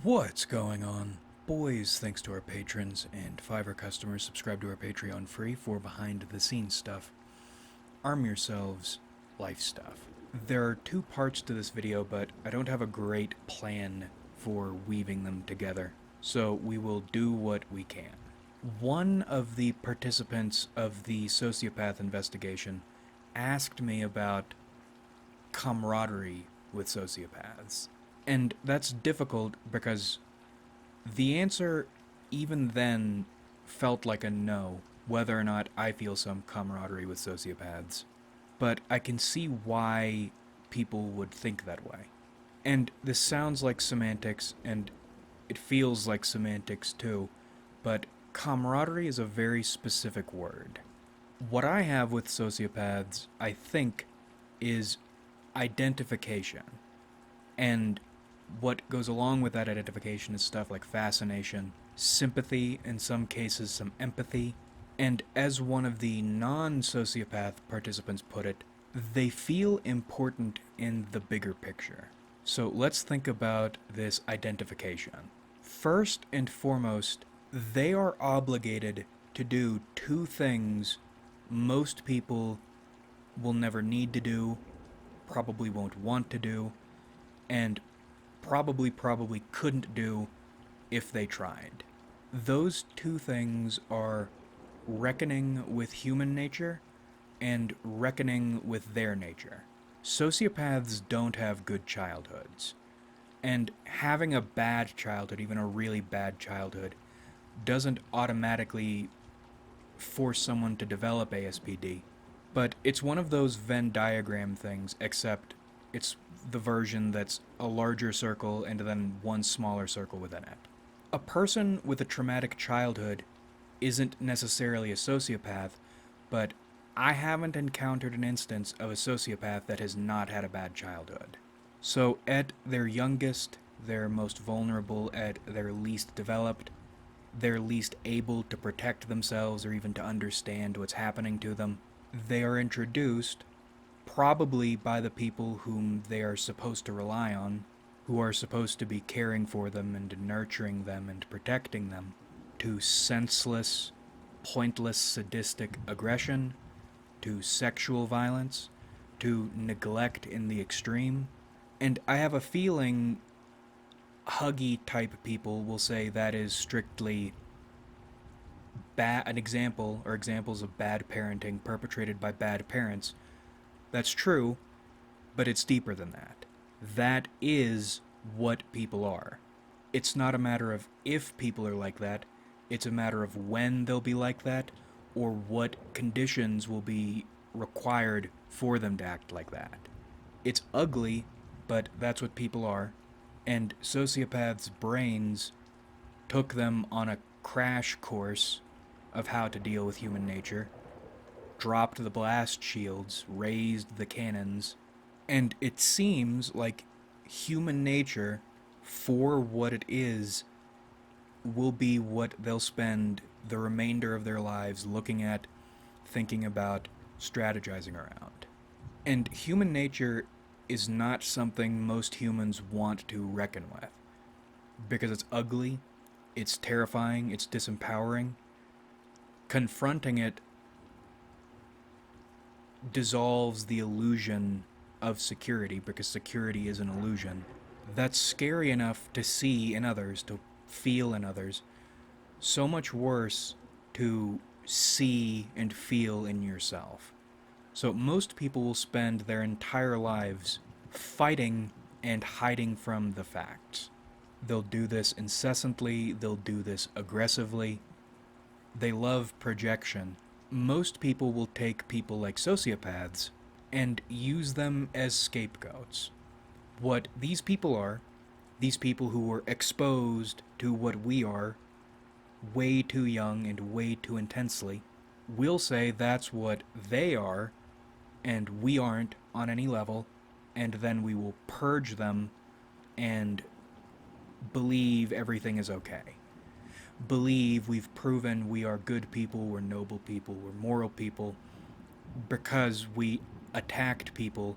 What's going on? Boys, thanks to our patrons and Fiverr customers, subscribe to our Patreon free for behind the scenes stuff. Arm yourselves, life stuff. There are two parts to this video, but I don't have a great plan for weaving them together, so we will do what we can. One of the participants of the sociopath investigation asked me about camaraderie with sociopaths. And that's difficult because the answer, even then, felt like a no, whether or not I feel some camaraderie with sociopaths. But I can see why people would think that way. And this sounds like semantics, and it feels like semantics too, but camaraderie is a very specific word. What I have with sociopaths, I think, is identification. And what goes along with that identification is stuff like fascination, sympathy, in some cases some empathy, and as one of the non-sociopath participants put it, they feel important in the bigger picture. So let's think about this identification. First and foremost, they are obligated to do two things most people will never need to do, probably won't want to do, and probably couldn't do if they tried. Those two things are reckoning with human nature and reckoning with their nature. Sociopaths don't have good childhoods. And having a bad childhood, even a really bad childhood, doesn't automatically force someone to develop ASPD. But it's one of those Venn diagram things, except it's the version that's a larger circle and then one smaller circle within it. A person with a traumatic childhood isn't necessarily a sociopath, but I haven't encountered an instance of a sociopath that has not had a bad childhood. So at their youngest, they're most vulnerable, at their least developed, they're least able to protect themselves or even to understand what's happening to them. They are introduced, probably by the people whom they are supposed to rely on, who are supposed to be caring for them and nurturing them and protecting them, to senseless, pointless, sadistic aggression, to sexual violence, to neglect in the extreme. And I have a feeling huggy type people will say that is strictly an example or examples of bad parenting perpetrated by bad parents. That's true, but it's deeper than that. That is what people are. It's not a matter of if people are like that, it's a matter of when they'll be like that, or what conditions will be required for them to act like that. It's ugly, but that's what people are, and sociopaths' brains took them on a crash course of how to deal with human nature, dropped the blast shields, raised the cannons, and it seems like human nature, for what it is, will be what they'll spend the remainder of their lives looking at, thinking about, strategizing around. And human nature is not something most humans want to reckon with, because it's ugly, it's terrifying, it's disempowering. Confronting it dissolves the illusion of security, because security is an illusion. That's scary enough to see in others, to feel in others. So much worse to see and feel in yourself. So most people will spend their entire lives fighting and hiding from the facts. They'll do this incessantly, they'll do this aggressively. They love projection. Most people will take people like sociopaths and use them as scapegoats. What these people are, these people who were exposed to what we are way too young and way too intensely, will say that's what they are, and we aren't on any level, and then we will purge them and believe everything is okay. Believe we've proven we are good people, we're noble people, we're moral people, because we attacked people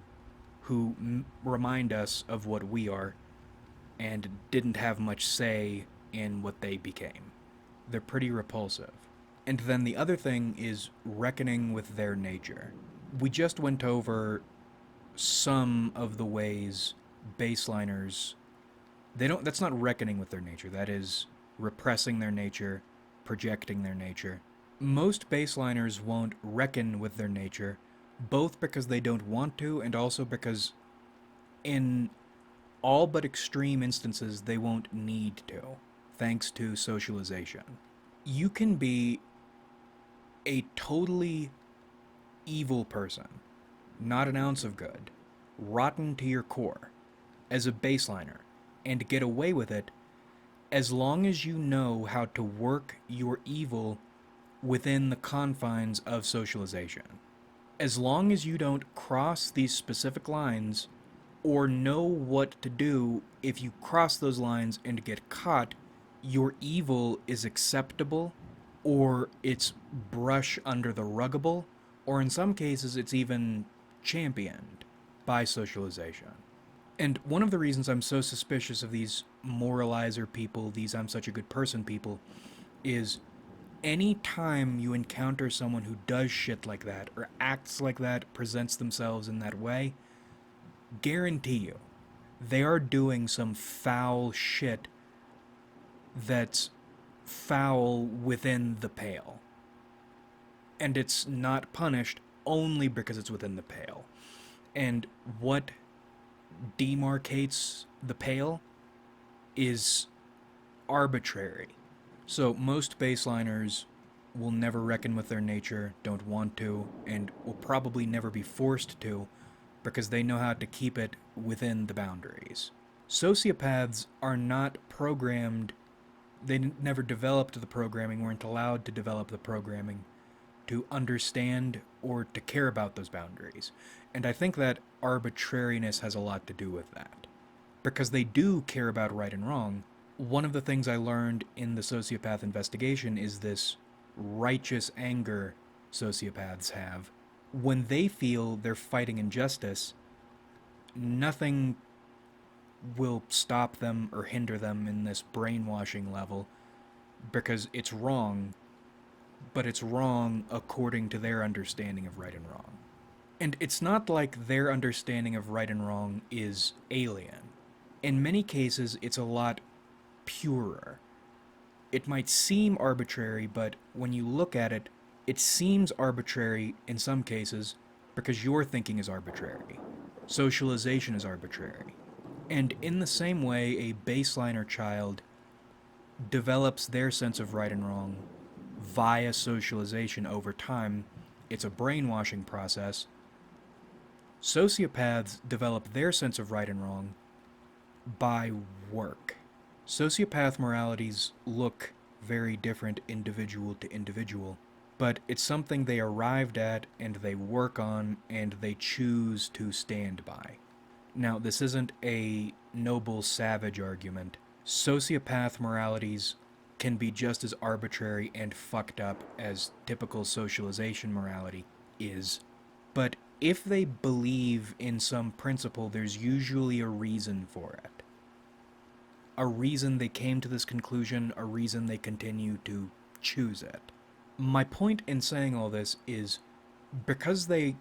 who remind us of what we are, and didn't have much say in what they became. They're pretty repulsive. And then the other thing is reckoning with their nature. We just went over some of the ways baseliners, they don't, that's not reckoning with their nature. That is repressing their nature, projecting their nature. Most baseliners won't reckon with their nature, both because they don't want to and also because in all but extreme instances they won't need to, thanks to socialization. You can be a totally evil person, not an ounce of good, rotten to your core, as a baseliner, and get away with it as long as you know how to work your evil within the confines of socialization. As long as you don't cross these specific lines or know what to do if you cross those lines and get caught, your evil is acceptable, or it's brush under the ruggable, or in some cases it's even championed by socialization. And one of the reasons I'm so suspicious of these moralizer people, these I'm such a good person people, is any time you encounter someone who does shit like that, or acts like that, presents themselves in that way, guarantee you, they are doing some foul shit that's foul within the pale. And it's not punished only because it's within the pale. And what demarcates the pale is arbitrary. So most baseliners will never reckon with their nature, don't want to, and will probably never be forced to, because they know how to keep it within the boundaries. Sociopaths are not programmed, they never developed the programming, weren't allowed to develop the programming to understand or to care about those boundaries. And I think that arbitrariness has a lot to do with that. Because they do care about right and wrong, one of the things I learned in the sociopath investigation is this righteous anger sociopaths have. When they feel they're fighting injustice, nothing will stop them or hinder them in this brainwashing level because it's wrong, but it's wrong according to their understanding of right and wrong. And it's not like their understanding of right and wrong is alien. In many cases, it's a lot purer. It might seem arbitrary, but when you look at it, it seems arbitrary in some cases because your thinking is arbitrary. Socialization is arbitrary. And in the same way, a baseliner child develops their sense of right and wrong via socialization over time. It's a brainwashing process. Sociopaths develop their sense of right and wrong by work. Sociopath moralities look very different individual to individual, but it's something they arrived at and they work on and they choose to stand by. Now, this isn't a noble savage argument. Sociopath moralities can be just as arbitrary and fucked up as typical socialization morality is, but if they believe in some principle, there's usually a reason for it. A reason they came to this conclusion, a reason they continue to choose it. My point in saying all this is because they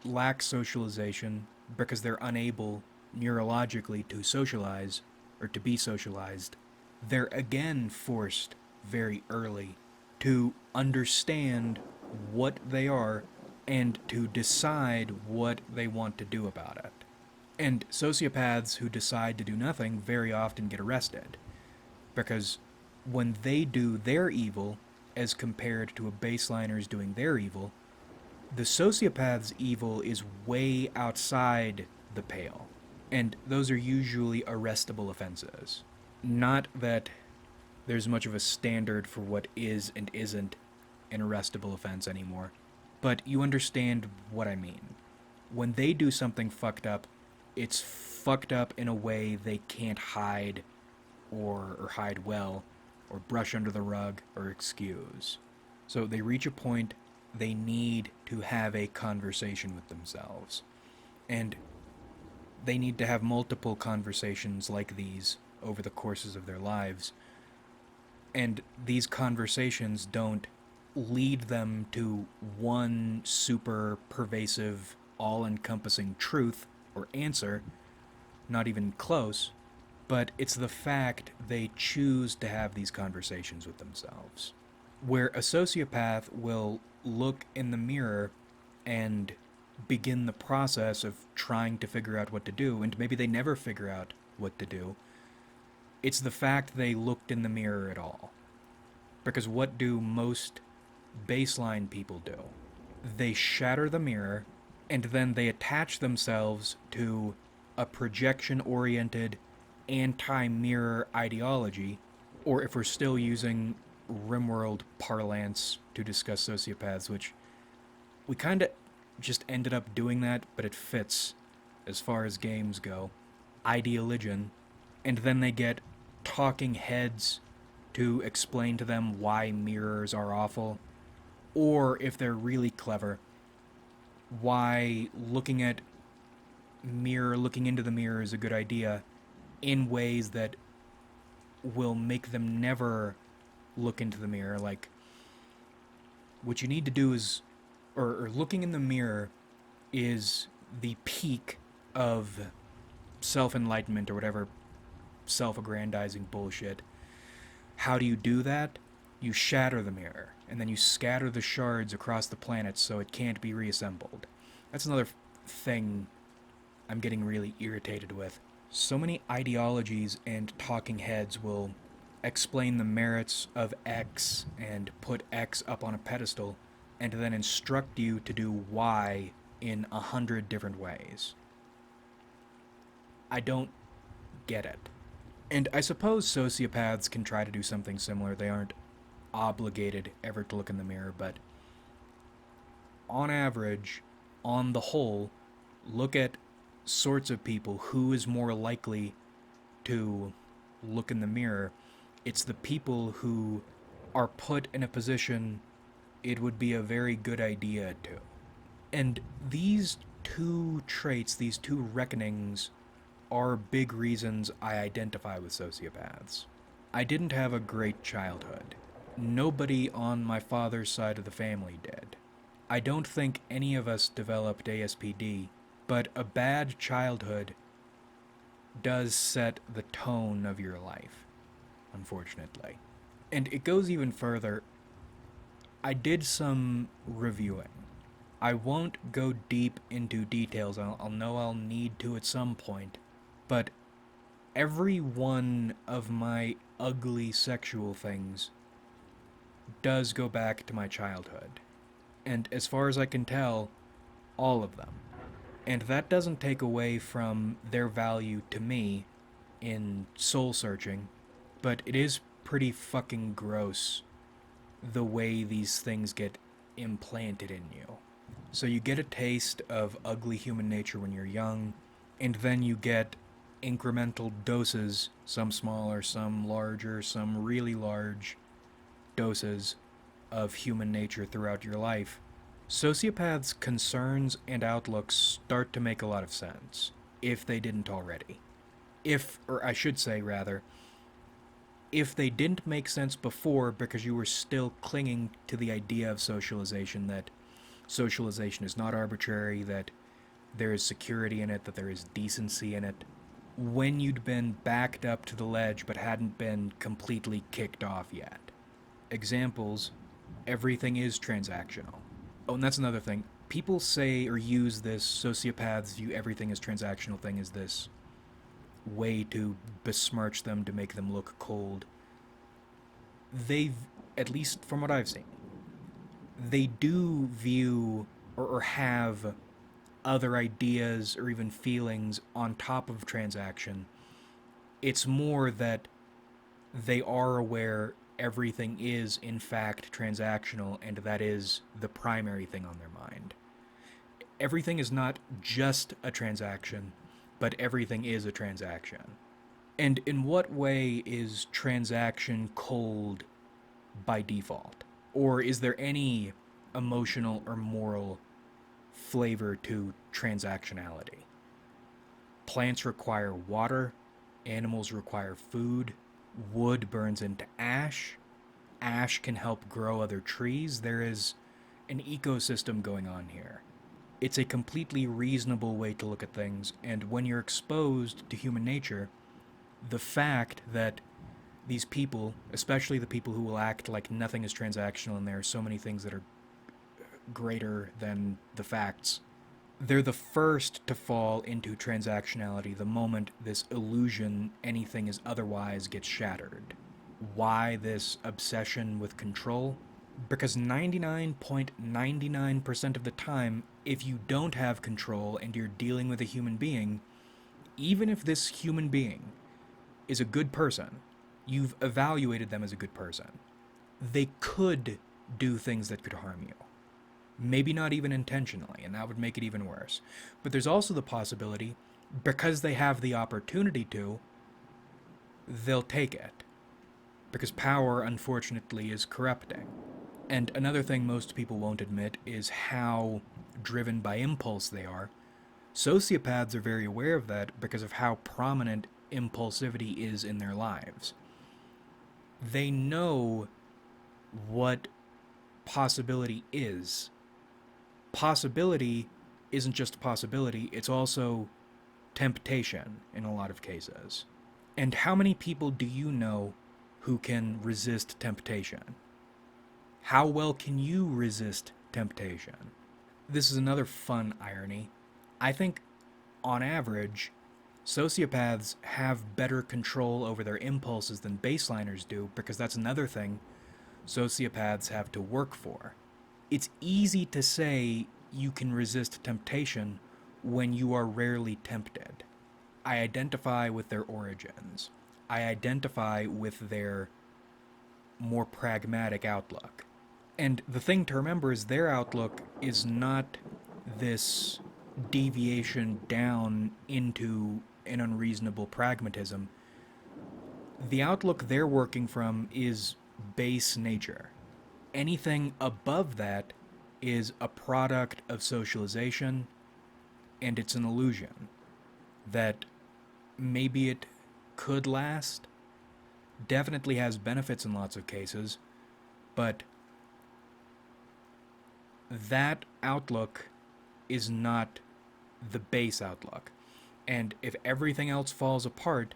lack socialization, because they're unable neurologically to socialize or to be socialized, they're again forced very early to understand what they are and to decide what they want to do about it. And sociopaths who decide to do nothing very often get arrested, because when they do their evil as compared to a baseliner's doing their evil, the sociopath's evil is way outside the pale, and those are usually arrestable offenses. Not that there's much of a standard for what is and isn't an arrestable offense anymore, but you understand what I mean. When they do something fucked up, it's fucked up in a way they can't hide or hide well or brush under the rug or excuse. So they reach a point they need to have a conversation with themselves. And they need to have multiple conversations like these over the courses of their lives. And these conversations don't lead them to one super pervasive, all encompassing truth or answer, not even close, but it's the fact they choose to have these conversations with themselves. Where a sociopath will look in the mirror and begin the process of trying to figure out what to do, and maybe they never figure out what to do. It's the fact they looked in the mirror at all. Because what do most baseline people do? They shatter the mirror, and then they attach themselves to a projection oriented anti mirror ideology, or if we're still using Rimworld parlance to discuss sociopaths, which we kind of just ended up doing that, but it fits as far as games go. Ideologian, and then they get talking heads to explain to them why mirrors are awful, or if they're really clever, why looking into the mirror is a good idea in ways that will make them never look into the mirror. Like, what you need to do is, or looking in the mirror is the peak of self-enlightenment or whatever self-aggrandizing bullshit. How do you do that? You shatter the mirror, and then you scatter the shards across the planet so it can't be reassembled. That's another thing I'm getting really irritated with. So many ideologies and talking heads will explain the merits of X and put X up on a pedestal, and then instruct you to do Y in 100 different ways. I don't get it. And I suppose sociopaths can try to do something similar. They aren't obligated ever to look in the mirror, but on average, on the whole, look at sorts of people who is more likely to look in the mirror. It's the people who are put in a position it would be a very good idea to. And these two traits, these two reckonings, are big reasons I identify with sociopaths. I didn't have a great childhood. Nobody on my father's side of the family did. I don't think any of us developed ASPD, but a bad childhood does set the tone of your life, unfortunately. And it goes even further. I did some reviewing. I won't go deep into details. I'll know I'll need to at some point. But every one of my ugly sexual things does go back to my childhood. And as far as I can tell, all of them. And that doesn't take away from their value to me in soul searching, but it is pretty fucking gross the way these things get implanted in you. So you get a taste of ugly human nature when you're young, and then you get incremental doses, some smaller, some larger, some really large doses of human nature throughout your life. Sociopaths' concerns and outlooks start to make a lot of sense, if they didn't already. Or I should say rather, if they didn't make sense before because you were still clinging to the idea of socialization, that socialization is not arbitrary, that there is security in it, that there is decency in it, when you'd been backed up to the ledge but hadn't been completely kicked off yet. Examples, everything is transactional. Oh, and that's another thing. People say or use this sociopaths view everything as transactional thing as this way to besmirch them, to make them look cold. They've, at least from what I've seen, they do view or have other ideas or even feelings on top of transaction. It's more that they are aware everything is in fact transactional, and that is the primary thing on their mind. Everything is not just a transaction, but everything is a transaction. And in what way is transaction cold by default? Or is there any emotional or moral flavor to transactionality? Plants require water, Animals require food. Wood burns into ash. Ash can help grow other trees. There is an ecosystem going on here. It's a completely reasonable way to look at things, and when you're exposed to human nature, the fact that these people, especially the people who will act like nothing is transactional and there are so many things that are greater than the facts, they're the first to fall into transactionality the moment this illusion, anything is otherwise, gets shattered. Why this obsession with control? Because 99.99% of the time, if you don't have control and you're dealing with a human being, even if this human being is a good person, you've evaluated them as a good person, they could do things that could harm you. Maybe not even intentionally, and that would make it even worse. But there's also the possibility, because they have the opportunity to, they'll take it. Because power, unfortunately, is corrupting. And another thing most people won't admit is how driven by impulse they are. Sociopaths are very aware of that because of how prominent impulsivity is in their lives. They know what possibility is. Possibility isn't just a possibility, it's also temptation in a lot of cases. And how many people do you know who can resist temptation? How well can you resist temptation? This is another fun irony. I think, on average, sociopaths have better control over their impulses than baseliners do, because that's another thing sociopaths have to work for. It's easy to say you can resist temptation when you are rarely tempted. I identify with their origins. I identify with their more pragmatic outlook. And the thing to remember is their outlook is not this deviation down into an unreasonable pragmatism. The outlook they're working from is base nature. Anything above that is a product of socialization, and it's an illusion that maybe it could last, definitely has benefits in lots of cases, but that outlook is not the base outlook. And if everything else falls apart,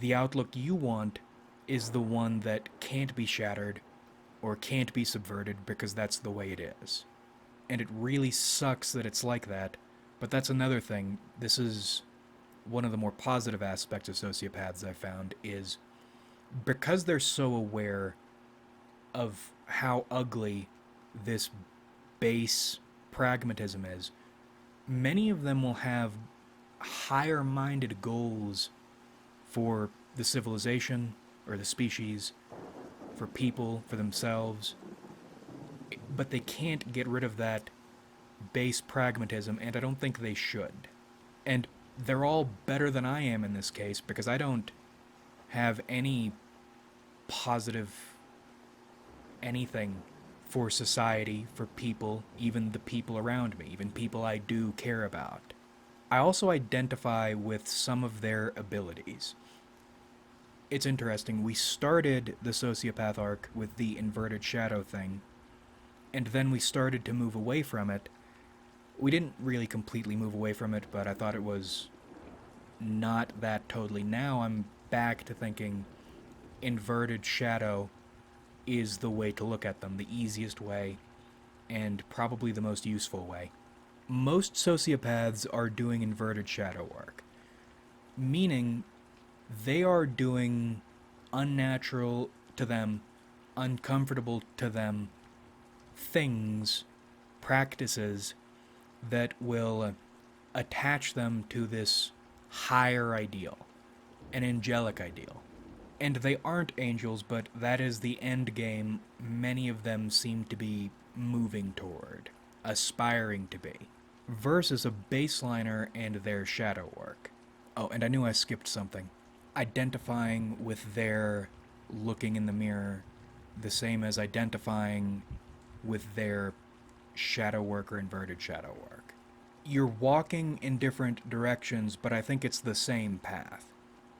the outlook you want is the one that can't be shattered or can't be subverted because that's the way it is. And it really sucks that it's like that, but that's another thing. This is one of the more positive aspects of sociopaths I've found, is because they're so aware of how ugly this base pragmatism is, many of them will have higher-minded goals for the civilization or the species, for people, for themselves, but they can't get rid of that base pragmatism, and I don't think they should. And they're all better than I am in this case, because I don't have any positive anything for society, for people, even the people around me, even people I do care about. I also identify with some of their abilities. It's interesting, we started the sociopath arc with the inverted shadow thing, and then we started to move away from it. We didn't really completely move away from it, but I thought it was not that totally. Now I'm back to thinking inverted shadow is the way to look at them, the easiest way, and probably the most useful way. Most sociopaths are doing inverted shadow work, meaning they are doing unnatural to them, uncomfortable to them things, practices that will attach them to this higher ideal, an angelic ideal. And they aren't angels, but that is the end game many of them seem to be moving toward, aspiring to be, versus a baseliner and their shadow work. Oh, and I knew I skipped something. Identifying with their looking in the mirror, the same as identifying with their shadow work or inverted shadow work. You're walking in different directions, but I think it's the same path.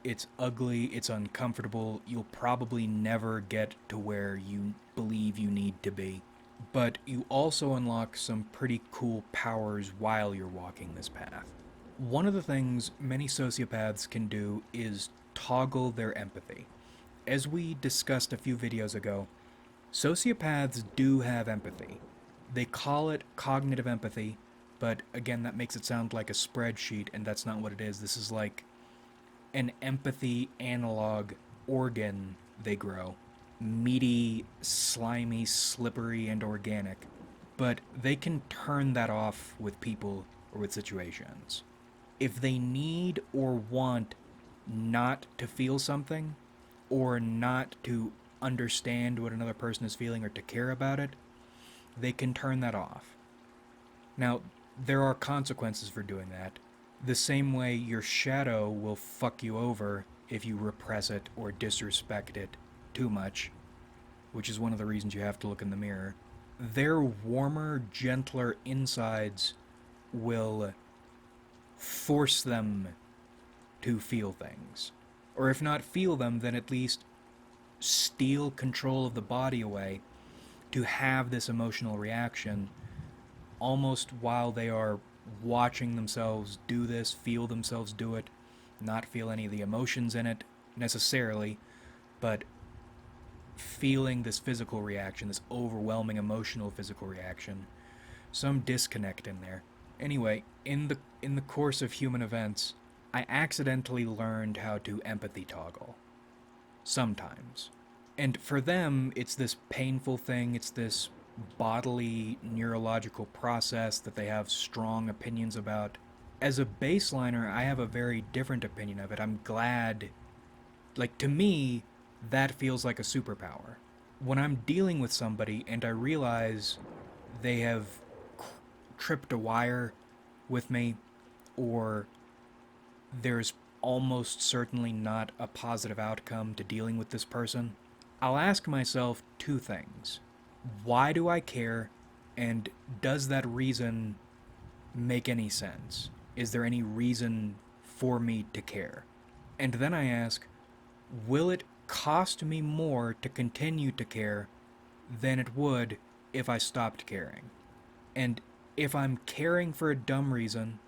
it's ugly, it's uncomfortable, you'll probably never get to where you believe you need to be. But you also unlock some pretty cool powers while you're walking this path. One of the things many sociopaths can do is toggle their empathy. As we discussed a few videos ago, sociopaths do have empathy. They call it cognitive empathy, but again, that makes it sound like a spreadsheet, and that's not what it is. This is like an empathy analog organ they grow. Meaty, slimy, slippery, and organic. But they can turn that off with people or with situations. If they need or want not to feel something, or not to understand what another person is feeling or to care about it, they can turn that off. Now, there are consequences for doing that. The same way your shadow will fuck you over if you repress it or disrespect it too much, which is one of the reasons you have to look in the mirror. Their warmer, gentler insides will force them to feel things. Or if not feel them, then at least steal control of the body away to have this emotional reaction almost while they are watching themselves do this, feel themselves do it, not feel any of the emotions in it necessarily, but feeling this physical reaction, this overwhelming emotional physical reaction, some disconnect in there. Anyway, in the course of human events, I accidentally learned how to empathy toggle. Sometimes. And for them, it's this painful thing, it's this bodily neurological process that they have strong opinions about. As a baseliner, I have a very different opinion of it. I'm glad, like, to me, that feels like a superpower. When I'm dealing with somebody and I realize they have tripped a wire with me, or there's almost certainly not a positive outcome to dealing with this person, I'll ask myself two things. Why do I care? And does that reason make any sense? Is there any reason for me to care? And then I ask, will it cost me more to continue to care than it would if I stopped caring? And if I'm caring for a dumb reason,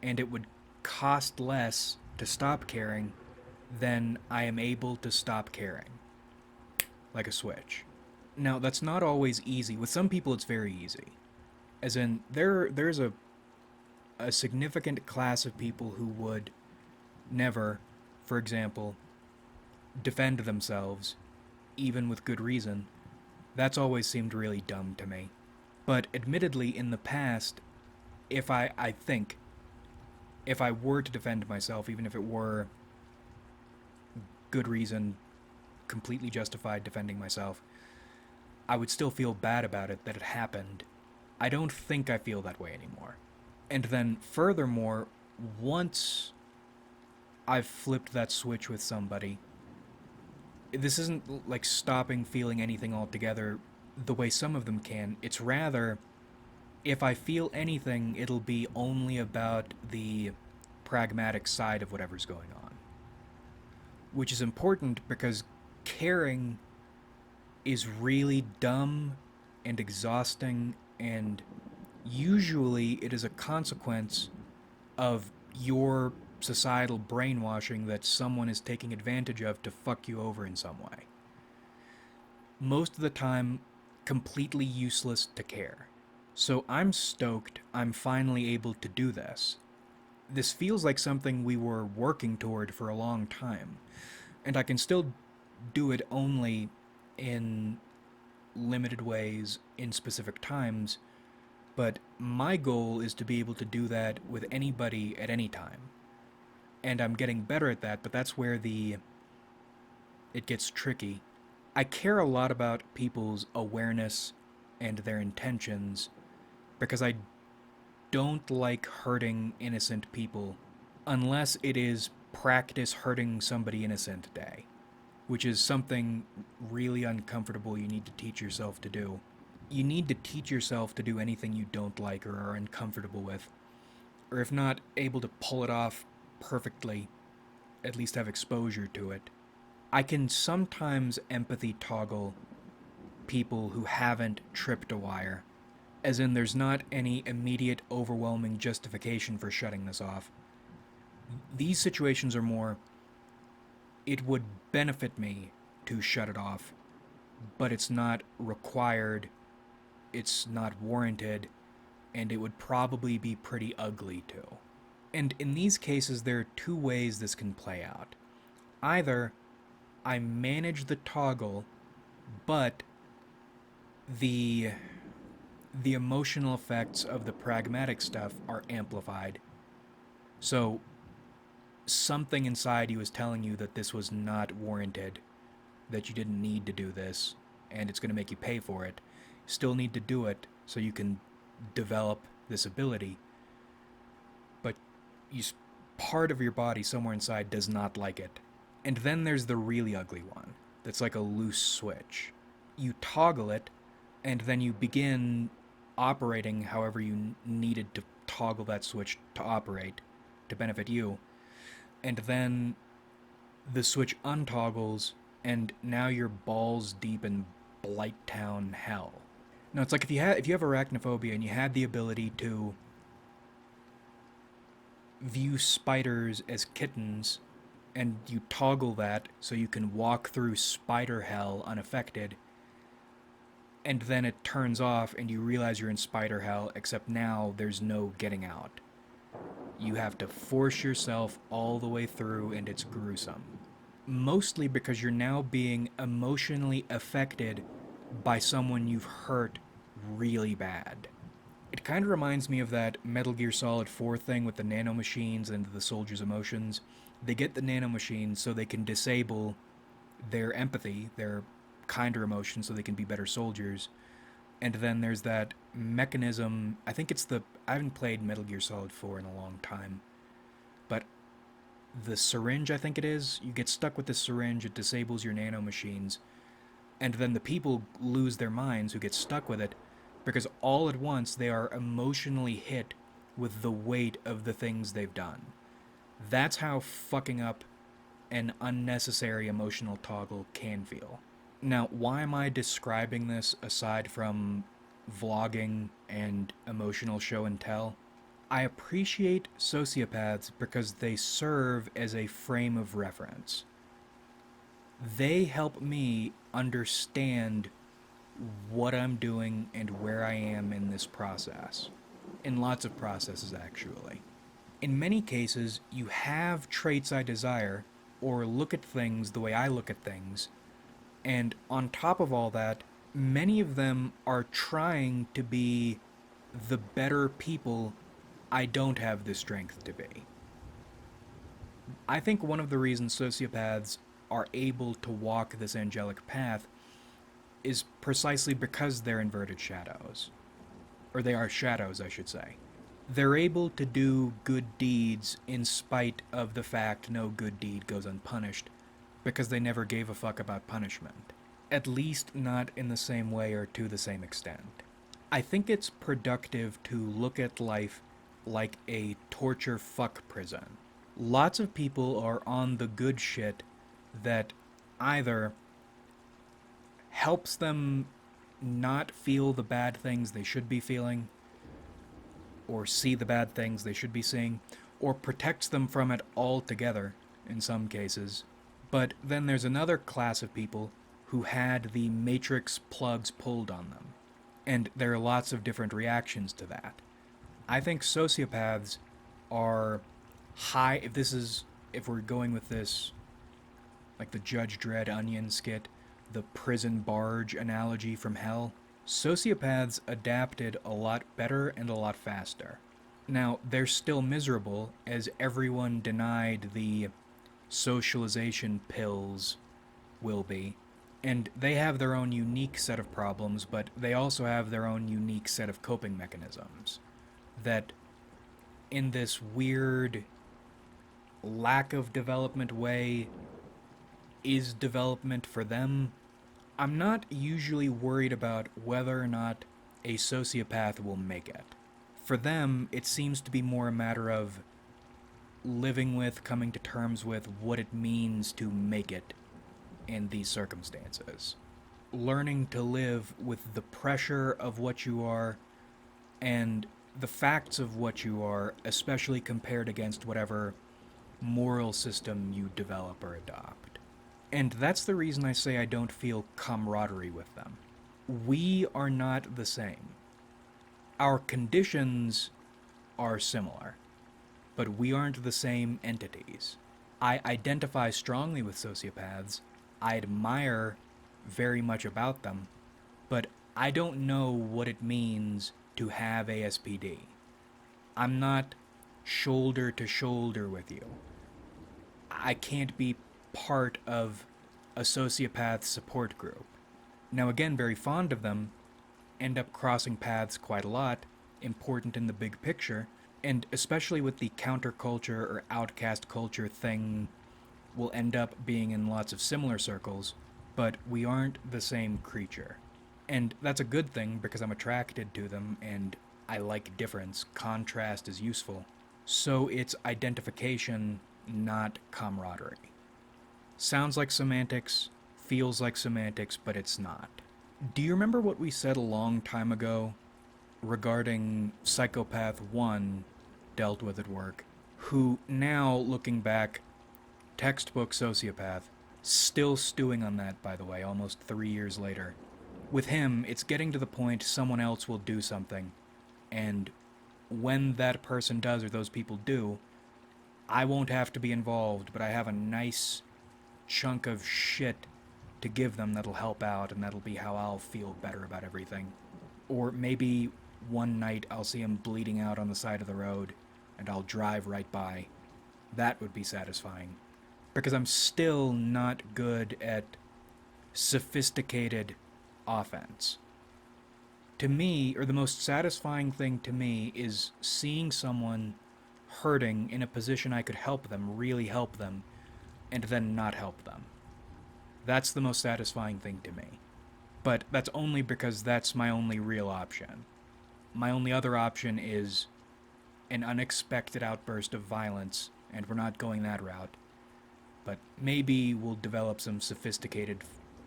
and it would cost less to stop caring, then I am able to stop caring. Like a switch. Now, that's not always easy. With some people, it's very easy. As in, there's a significant class of people who would never, for example, defend themselves, even with good reason. That's always seemed really dumb to me. But admittedly, in the past, if I were to defend myself, even if it were good reason, completely justified defending myself, I would still feel bad about it that it happened. I don't think I feel that way anymore. And then furthermore, once I've flipped that switch with somebody, this isn't like stopping feeling anything altogether the way some of them can. It's rather, if I feel anything, it'll be only about the pragmatic side of whatever's going on. Which is important because caring is really dumb and exhausting, and usually it is a consequence of your societal brainwashing that someone is taking advantage of to fuck you over in some way. Most of the time, completely useless to care. So I'm stoked I'm finally able to do this. This feels like something we were working toward for a long time, and I can still do it only in limited ways in specific times, but my goal is to be able to do that with anybody at any time. And I'm getting better at that, but that's where it gets tricky. I care a lot about people's awareness and their intentions because I don't like hurting innocent people unless it is practice hurting somebody innocent day, which is something really uncomfortable you need to teach yourself to do. You need to teach yourself to do anything you don't like or are uncomfortable with, or if not able to pull it off perfectly, at least have exposure to it, I can sometimes empathy toggle people who haven't tripped a wire. As in, there's not any immediate, overwhelming justification for shutting this off. These situations are more, it would benefit me to shut it off, but it's not required, it's not warranted, and it would probably be pretty ugly too. And in these cases, there are two ways this can play out. Either I manage the toggle, but the emotional effects of the pragmatic stuff are amplified. So something inside you is telling you that this was not warranted, that you didn't need to do this, and it's going to make you pay for it. Still need to do it so you can develop this ability, but part of your body somewhere inside does not like it. And then there's the really ugly one that's like a loose switch. You toggle it, and then you begin operating however you needed to toggle that switch to operate to benefit you. And then the switch untoggles, and now you're balls deep in Blight Town hell. Now it's like if you have arachnophobia and you had the ability to view spiders as kittens, and you toggle that so you can walk through spider hell unaffected, and then it turns off and you realize you're in spider hell, except now there's no getting out. You have to force yourself all the way through, and it's gruesome. Mostly because you're now being emotionally affected by someone you've hurt really bad. It kind of reminds me of that Metal Gear Solid 4 thing with the nanomachines and the soldiers' emotions. They get the nanomachines so they can disable their empathy, their kinder emotions, so they can be better soldiers. And then there's that mechanism, I haven't played Metal Gear Solid 4 in a long time, but the syringe, I think it is, you get stuck with this syringe, it disables your nanomachines, and then the people lose their minds who get stuck with it, because all at once they are emotionally hit with the weight of the things they've done. That's how fucking up an unnecessary emotional toggle can feel. Now, why am I describing this aside from vlogging and emotional show and tell? I appreciate sociopaths because they serve as a frame of reference. They help me understand what I'm doing and where I am in this process. In lots of processes, actually. In many cases, you have traits I desire, or look at things the way I look at things, and on top of all that, many of them are trying to be the better people I don't have the strength to be. I think one of the reasons sociopaths are able to walk this angelic path is precisely because they're inverted shadows. Or they are shadows, I should say. They're able to do good deeds in spite of the fact no good deed goes unpunished, because they never gave a fuck about punishment. At least not in the same way or to the same extent. I think it's productive to look at life like a torture fuck prison. Lots of people are on the good shit that either helps them not feel the bad things they should be feeling, or see the bad things they should be seeing, or protects them from it altogether, in some cases. But then there's another class of people who had the Matrix plugs pulled on them. And there are lots of different reactions to that. I think sociopaths are high, if we're going with this, like the Judge Dredd Onion skit, the prison barge analogy from hell, sociopaths adapted a lot better and a lot faster. Now, they're still miserable, as everyone denied the socialization pills will be, and they have their own unique set of problems, but they also have their own unique set of coping mechanisms that, in this weird lack of development way, is development for them. I'm not usually worried about whether or not a sociopath will make it. For them, it seems to be more a matter of living with, coming to terms with what it means to make it in these circumstances. Learning to live with the pressure of what you are and the facts of what you are, especially compared against whatever moral system you develop or adopt. And that's the reason I say I don't feel camaraderie with them. We are not the same. Our conditions are similar, but we aren't the same entities. I identify strongly with sociopaths. I admire very much about them, but I don't know what it means to have ASPD. I'm not shoulder to shoulder with you. I can't be part of a sociopath support group. Now, again, very fond of them, end up crossing paths quite a lot, important in the big picture, and especially with the counterculture or outcast culture thing, we'll end up being in lots of similar circles, but we aren't the same creature. And that's a good thing because I'm attracted to them and I like difference. Contrast is useful. So it's identification, not camaraderie. Sounds like semantics, feels like semantics, but it's not. Do you remember what we said a long time ago regarding Psychopath 1 dealt with at work, who now, looking back, textbook sociopath, still stewing on that, by the way, almost 3 years later. With him, it's getting to the point someone else will do something, and when that person does or those people do, I won't have to be involved, but I have a nice chunk of shit to give them that'll help out, and that'll be how I'll feel better about everything. Or maybe one night I'll see him bleeding out on the side of the road, and I'll drive right by. That would be satisfying. Because I'm still not good at sophisticated offense. To me, or the most satisfying thing to me, is seeing someone hurting in a position I could help them, really help them, and then not help them. That's the most satisfying thing to me. But that's only because that's my only real option. My only other option is an unexpected outburst of violence, and we're not going that route. But maybe we'll develop some sophisticated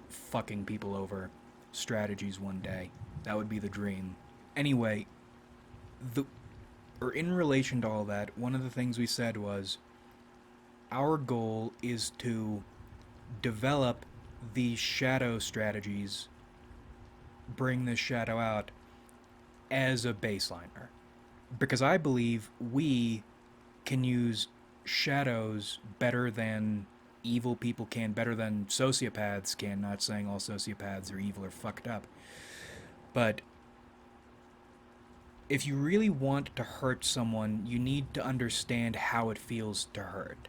fucking people over strategies one day. That would be the dream. Anyway, in relation to all that, one of the things we said was our goal is to develop these shadow strategies, bring this shadow out as a baseliner. Because I believe we can use shadows better than evil people can, better than sociopaths can. Not saying all sociopaths are evil or fucked up. But if you really want to hurt someone, you need to understand how it feels to hurt.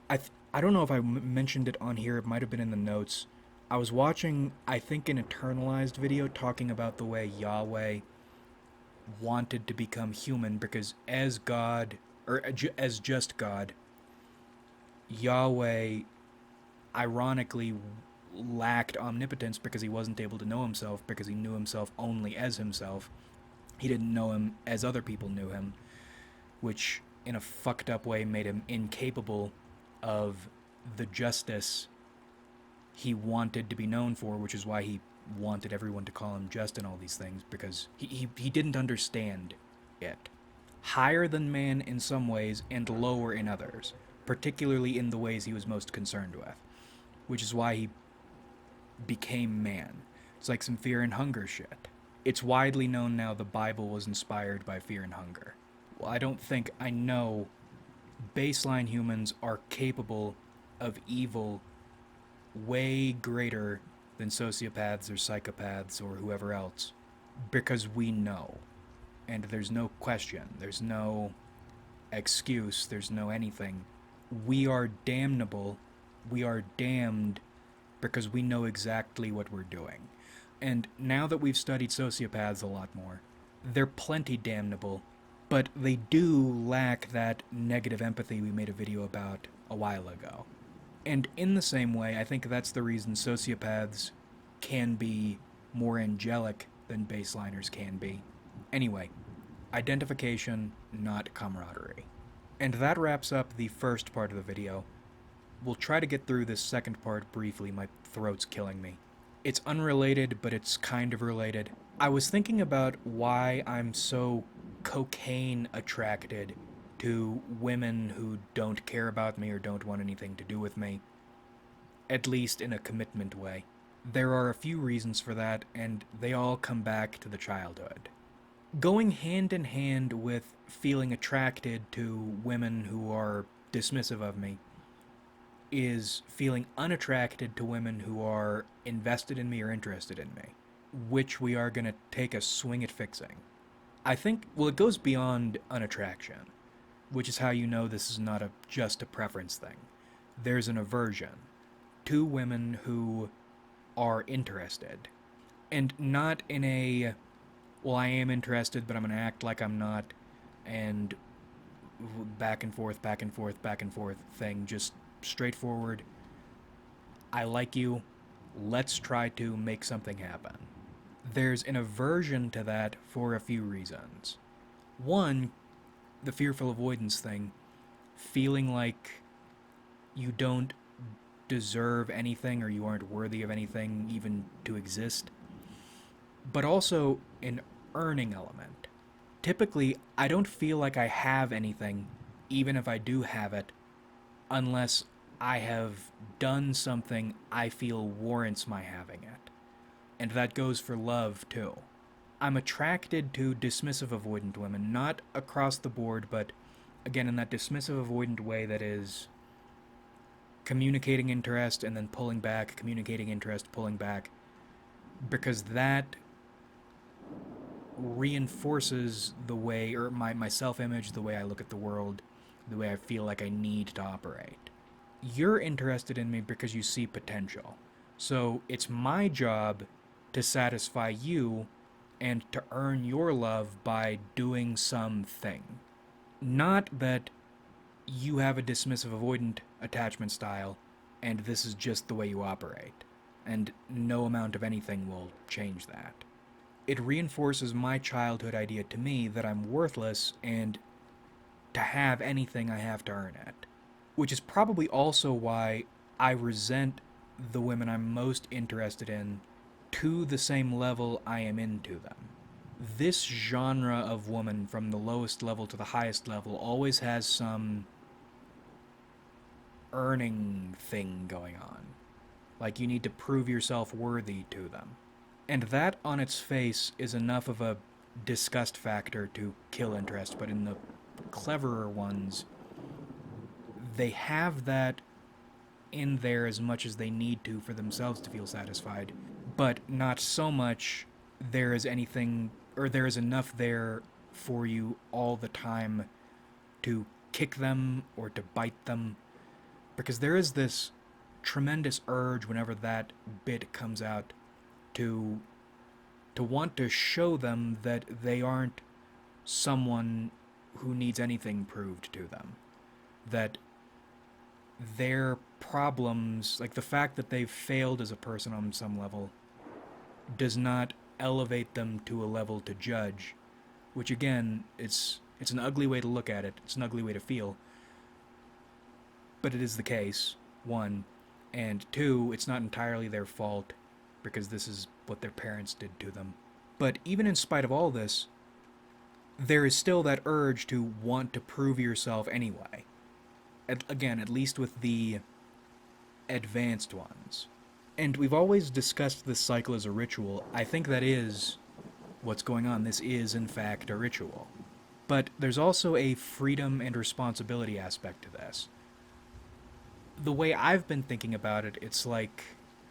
I don't know if I mentioned it on here, it might have been in the notes. I was watching, I think, an Eternalized video talking about the way Yahweh wanted to become human because as God, or as just God, Yahweh ironically lacked omnipotence because he wasn't able to know himself, because he knew himself only as himself. He didn't know him as other people knew him, which in a fucked up way made him incapable of the justice he wanted to be known for, which is why he wanted everyone to call him just and all these things, because he didn't understand it. Higher than man in some ways and lower in others, particularly in the ways he was most concerned with, which is why he became man. It's like some fear and hunger shit. It's widely known now the Bible was inspired by fear and hunger. Well, I know baseline humans are capable of evil way greater than sociopaths or psychopaths or whoever else, because we know. And there's no question, there's no excuse, there's no anything. We are damnable, we are damned because we know exactly what we're doing. And now that we've studied sociopaths a lot more, they're plenty damnable, but they do lack that negative empathy we made a video about a while ago. And in the same way, I think that's the reason sociopaths can be more angelic than baseliners can be. Anyway, identification, not camaraderie. And that wraps up the first part of the video. We'll try to get through this second part briefly. My throat's killing me. It's unrelated, but it's kind of related. I was thinking about why I'm so cocaine attracted to women who don't care about me or don't want anything to do with me, at least in a commitment way. There are a few reasons for that, and they all come back to the childhood. Going hand in hand with feeling attracted to women who are dismissive of me is feeling unattracted to women who are invested in me or interested in me, which we are going to take a swing at fixing. I think, well, it goes beyond unattraction, which is how you know this is not just a preference thing. There's an aversion to women who are interested, and not in a, well, I am interested, but I'm going to act like I'm not, and back and forth, back and forth, back and forth thing. Just straightforward. I like you. Let's try to make something happen. There's an aversion to that for a few reasons. One, the fearful avoidance thing. Feeling like you don't deserve anything or you aren't worthy of anything even to exist. But also an earning element. Typically, I don't feel like I have anything, even if I do have it, unless I have done something I feel warrants my having it. And that goes for love, too. I'm attracted to dismissive avoidant women, not across the board, but again, in that dismissive avoidant way that is communicating interest and then pulling back, communicating interest, pulling back, because that reinforces the way, or my self-image, the way I look at the world, the way I feel like I need to operate. You're interested in me because you see potential. So it's my job to satisfy you and to earn your love by doing something. Not that you have a dismissive avoidant attachment style and this is just the way you operate, and no amount of anything will change that. It reinforces my childhood idea to me that I'm worthless, and to have anything I have to earn it. Which is probably also why I resent the women I'm most interested in to the same level I am into them. This genre of woman, from the lowest level to the highest level, always has some earning thing going on. Like you need to prove yourself worthy to them. And that on its face is enough of a disgust factor to kill interest, but in the cleverer ones, they have that in there as much as they need to for themselves to feel satisfied, but not so much there is anything, or there is enough there for you all the time to kick them or to bite them, because there is this tremendous urge whenever that bit comes out to want to show them that they aren't someone who needs anything proved to them. That their problems, like the fact that they've failed as a person on some level, does not elevate them to a level to judge. Which again, it's an ugly way to look at it. It's an ugly way to feel. But it is the case, one. And two, it's not entirely their fault, because this is what their parents did to them. But even in spite of all this, there is still that urge to want to prove yourself anyway. Again, at least with the advanced ones. And we've always discussed this cycle as a ritual. I think that is what's going on. This is, in fact, a ritual. But there's also a freedom and responsibility aspect to this. The way I've been thinking about it, it's like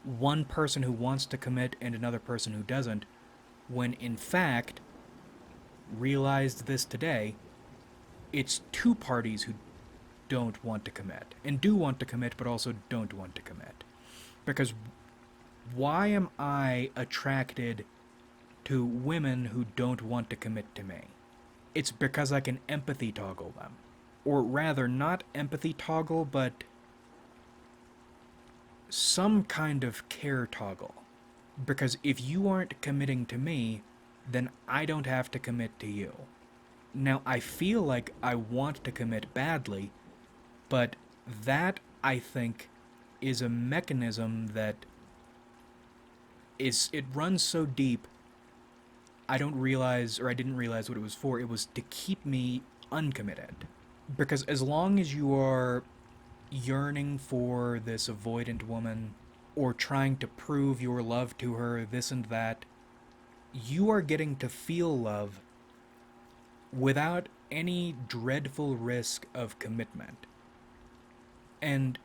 one person who wants to commit and another person who doesn't, when in fact, realized this today, it's two parties who don't want to commit, and do want to commit but also don't want to commit. Because why am I attracted to women who don't want to commit to me? It's because I can empathy toggle them. Or rather, not empathy toggle, but some kind of care toggle. Because if you aren't committing to me, then I don't have to commit to you. Now, I feel like I want to commit badly, but that, I think, is a mechanism that it runs so deep, I don't realize, or I didn't realize what it was for. It was to keep me uncommitted. Because as long as you are yearning for this avoidant woman, or trying to prove your love to her, this and that, you are getting to feel love without any dreadful risk of commitment. And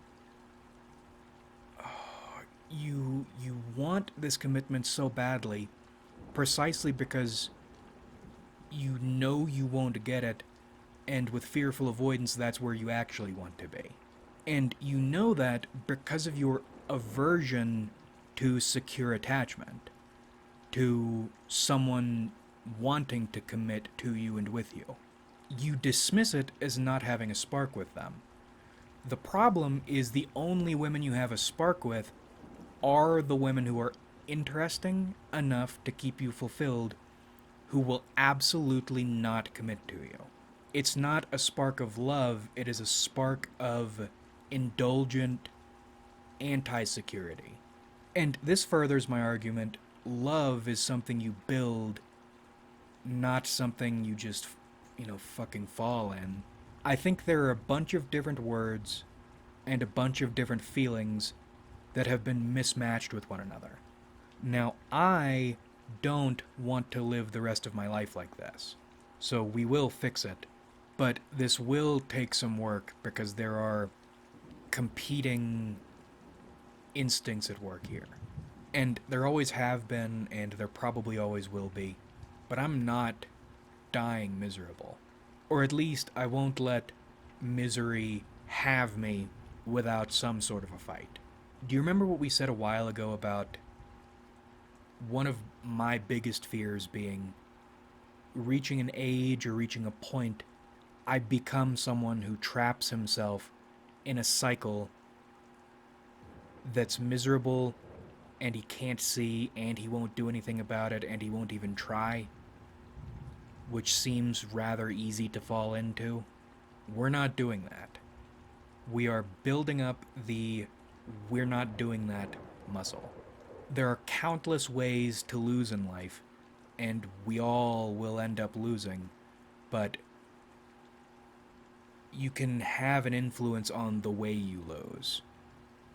you want this commitment so badly precisely because you know you won't get it, and with fearful avoidance, that's where you actually want to be. And you know that because of your aversion to secure attachment, to someone wanting to commit to you and with you. You dismiss it as not having a spark with them. The problem is the only women you have a spark with are the women who are interesting enough to keep you fulfilled, who will absolutely not commit to you. It's not a spark of love, it is a spark of indulgent anti-security. And this furthers my argument. Love is something you build, not something you just, fucking fall in. I think there are a bunch of different words and a bunch of different feelings that have been mismatched with one another. Now, I don't want to live the rest of my life like this, so we will fix it. But this will take some work because there are competing instincts at work here. And there always have been, and there probably always will be. But I'm not dying miserable. Or at least I won't let misery have me without some sort of a fight. Do you remember what we said a while ago about one of my biggest fears being reaching an age or reaching a point, I become someone who traps himself in a cycle that's miserable and he can't see and he won't do anything about it and he won't even try, which seems rather easy to fall into? We're not doing that. We are building up the we're not doing that muscle. There are countless ways to lose in life, and we all will end up losing, but you can have an influence on the way you lose.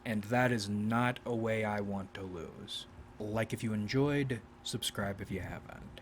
And that is not a way I want to lose. Like if you enjoyed, subscribe if you haven't.